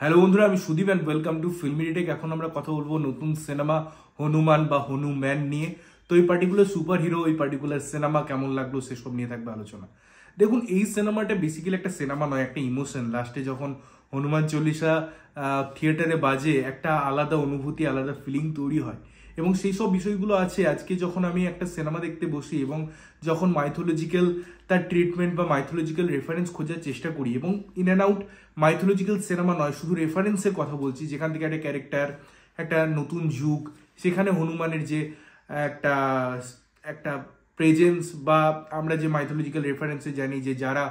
Hello বন্ধুরা, আমি Sudeep and welcome to filmy tech. এখন আমরা কথা বলবো নতুন সিনেমা হনুমান বা হনুম্যান নিয়ে। তো এই পার্টিকুলার সুপার হিরো, এই পার্টিকুলার সিনেমা কেমন লাগলো সেসব নিয়ে থাকবে আলোচনা। দেখুন, এই সিনেমাটা বেসিক্যালি একটা সিনেমা নয়, একটা ইমোশন। লাস্টে যখন হনুমান চল্লিশা থিয়েটারে বাজে, একটা আলাদা অনুভূতি, আলাদা ফিলিং তৈরি হয় এবং সেই সব বিষয়গুলো আছে। আজকে যখন আমি একটা সিনেমা দেখতে বসি এবং যখন মাইথোলজিক্যাল তার ট্রিটমেন্ট বা মাইথোলজিক্যাল রেফারেন্স খোঁজার চেষ্টা করি, এবং in and out mythological cinema নয়, শুধু রেফারেন্সের কথা বলছি, যেখান থেকে একটা ক্যারেক্টার, একটা নতুন যুগ, সেখানে হনুমানের যে একটা একটা প্রেজেন্স, বা আমরা যে মাইথোলজিক্যাল রেফারেন্সে জানি যে যারা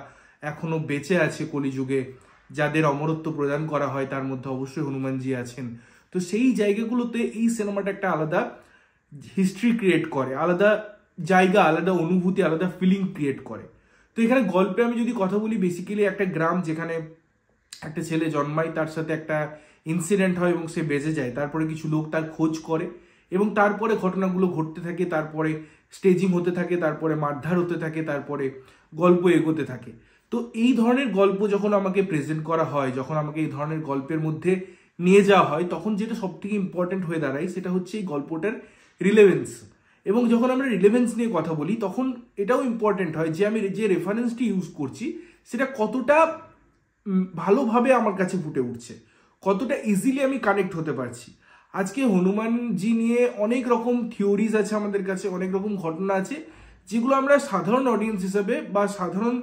এখনো বেঁচে আছে কলিযুগে, যাদের অমরত্ব প্রদান করা হয়, তার মধ্যে অবশ্যই হনুমানজি আছেন। তো সেই জায়গাগুলোতে এই সিনেমাটা একটা আলাদা হিস্ট্রি ক্রিয়েট করে, আলাদা জায়গা, আলাদা অনুভূতি, আলাদা ফিলিং ক্রিয়েট করে। তো এখানে গল্পে আমি যদি কথা বলি, বেসিক্যালি একটা গ্রাম যেখানে একটা ছেলে জন্মায়, তার সাথে একটা ইনসিডেন্ট হয় এবং সে বেঁচে যায়। তারপরে কিছু লোক তার খোঁজ করে এবং তারপরে ঘটনাগুলো ঘটতে থাকে, তারপরে স্টেজিং হতে থাকে, তারপরে মারধার হতে থাকে, তারপরে গল্প এগোতে থাকে। তো এই ধরনের গল্প যখন আমাকে প্রেজেন্ট করা হয়, যখন আমাকে এই ধরনের গল্পের মধ্যে নিয়ে যাওয়া হয়, তখন যেটা সব থেকে ইম্পর্টেন্ট হয়ে দাঁড়ায় সেটা হচ্ছে এই গল্পটার রিলেভেন্স। এবং যখন আমরা রিলেভেন্স নিয়ে কথা বলি, তখন এটাও ইম্পর্টেন্ট হয় যে আমি যে রেফারেন্সটি ইউজ করছি সেটা কতটা ভালোভাবে আমার কাছে ফুটে উঠছে, কতটা ইজিলি আমি কানেক্ট হতে পারছি। আজকে হনুমানজি নিয়ে অনেক রকম থিওরিজ আছে আমাদের কাছে, অনেক রকম ঘটনা আছে যেগুলো আমরা সাধারণ অডিয়েন্স হিসেবে বা সাধারণ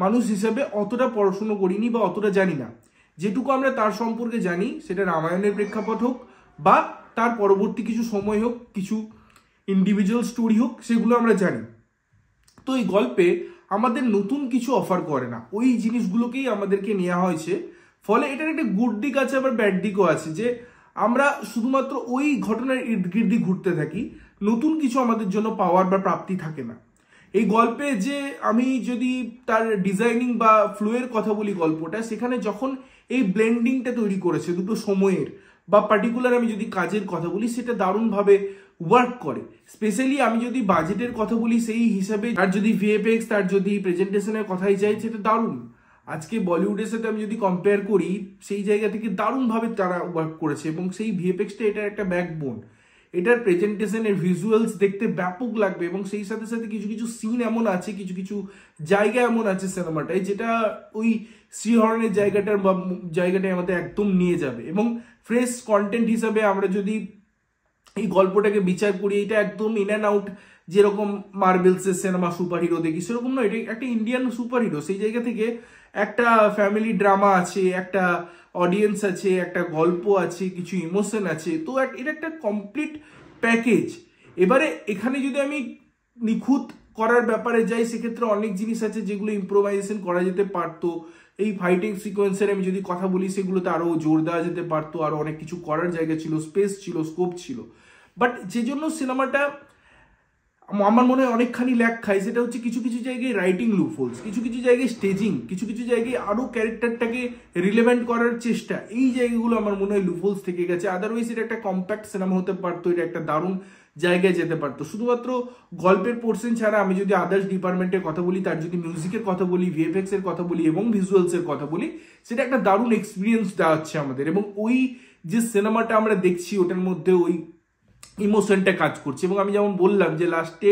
মানুষ হিসেবে অতটা পড়াশুনো করিনি বা অতটা জানি না। যেটুকু আমরা তার সম্পর্কে জানি সেটা রামায়ণের প্রেক্ষাপট হোক বা তার পরবর্তী কিছু সময় হোক, কিছু ইন্ডিভিজুয়াল স্টোরি হোক, সেগুলো আমরা জানি। তো এই গল্পে আমাদের নতুন কিছু অফার করে না, ওই জিনিসগুলোকেই আমাদেরকে নেওয়া হয়েছে। ফলে এটার একটা গুড দিক আছে, আবার ব্যাড দিকও আছে, যে আমরা শুধুমাত্র ওই ঘটনার ইর্দ গির্দি ঘুরতে থাকি, নতুন কিছু আমাদের জন্য পাওয়ার বা প্রাপ্তি থাকে না। এই গল্পে যে আমি যদি তার ডিজাইনিং বা ফ্লোয়ের কথা বলি, গল্পটা সেখানে যখন এই ব্লেন্ডিংটা তৈরি করেছে দুটো সময়ের, বা পার্টিকুলার আমি যদি কাজের কথা বলি, সেটা দারুণভাবে ওয়ার্ক করে। স্পেশালি আমি যদি বাজেটের কথা বলি, সেই হিসাবে তার যদি ভিএফএক্স, তার যদি প্রেজেন্টেশনের কথাই চাই, সেটা দারুণ। আজকে বলিউডের সাথে আমি যদি কম্পেয়ার করি, সেই জায়গা থেকে দারুণভাবে তারা ওয়ার্ক করেছে এবং সেই ভিএফএক্সটা এটার একটা ব্যাকবোন। এটার প্রেজেন্টেশনের ভিজুয়ালস দেখতে ব্যাপক লাগবে এবং সেই সাথে সাথে কিছু কিছু সিন এমন আছে, কিছু কিছু জায়গা এমন আছে সিনেমাটায়, যেটা ওই শ্রীহরণের জায়গাটায় আমাদের একদম নিয়ে যাবে। এবং ফ্রেশ কন্টেন্ট হিসাবে আমরা যদি এই গল্পটাকে বিচার করি, এটা একদম ইন অ্যান্ড আউট, যেরকম মার্বেলসের সিনেমা সুপার হিরো দেখি সেরকম নয়, এটা একটা ইন্ডিয়ান সুপার হিরো। সেই জায়গা থেকে একটা ফ্যামিলি ড্রামা আছে, একটা অডিয়েন্স আছে, একটা গল্প আছে, কিছু ইমোশন আছে। তো এটা একটা কমপ্লিট প্যাকেজ। এবারে এখানে যদি আমি নিখুঁত করার ব্যাপারে যাই, সেক্ষেত্রে অনেক জিনিস আছে যেগুলো ইম্প্রোভাইজেশন করা যেতে পারতো। এই ফাইটিং সিকোয়েন্সের আমি যদি কথা বলি, সেগুলোতে আরো জোর দেওয়া যেতে পারতো, আরো অনেক কিছু করার জায়গা ছিল, স্পেস ছিল, স্কোপ ছিল। বাট যে জন্য সিনেমাটা আমার মনে হয় অনেকখানি ল্যাক খায়, সেটা হচ্ছে কিছু কিছু জায়গায় রাইটিং লুপহোলস, কিছু কিছু জায়গায় স্টেজিং, কিছু কিছু জায়গায় আরো ক্যারেক্টারটাকে রিলেভেন্ট করার চেষ্টা, এই জায়গাগুলো আমার মনে হয় লুপহোলস থেকে গেছে। আদারওয়াইজ এটা একটা কম্প্যাক্ট সিনেমা হতে পারতো, এটা একটা দারুণ জায়গায় যেতে পারতো। শুধুমাত্র গল্পের পোর্শন ছাড়া আমি যদি আদার্স ডিপার্টমেন্টের কথা বলি, তার যদি মিউজিকের কথা বলি, ভিএফএক্স এর কথা বলি এবং ভিজুয়ালসের কথা বলি, সেটা একটা দারুণ এক্সপিরিয়েন্স দেওয়া হচ্ছে আমাদের। এবং ওই যে সিনেমাটা আমরা দেখছি, ওটার মধ্যে ওই ইমোশনটা কাজ করছে। এবং আমি যেমন বললাম যে লাস্টে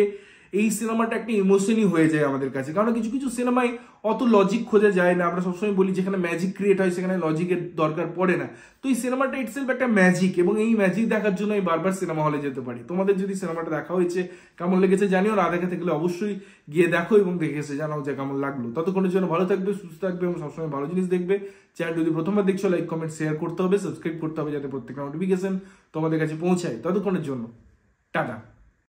এই সিনেমাটা একটা ইমোশনই হয়ে যায় আমাদের কাছে, কারণ কিছু কিছু সিনেমায় অত লজিক খোঁজা যায় না। আমরা সবসময় বলি যেখানে ম্যাজিক ক্রিয়েট হয় সেখানে লজিকের দরকার পড়ে না। তো এই সিনেমাটা ইটসেলফ একটা ম্যাজিক, এবং এই ম্যাজিক দেখার জন্য আমি বারবার সিনেমা হলে যেতে পারি। তোমাদের যদি সিনেমাটা দেখা হয়েছে, কেমন লেগেছে জানিও, না দেখা থাকলে অবশ্যই গিয়ে দেখো এবং দেখে এসে জানাও যে কেমন লাগলো। ততক্ষণের জন্য ভালো থাকবে, সুস্থ থাকবে এবং সবসময় ভালো জিনিস দেখবে। চ্যানেল যদি প্রথমবার দেখছো, লাইক কমেন্ট শেয়ার করতে হবে, সাবস্ক্রাইব করতে হবে, যাতে প্রত্যেকটা নোটিফিকেশন তোমাদের কাছে পৌঁছায়। ততক্ষণের জন্য টাটা।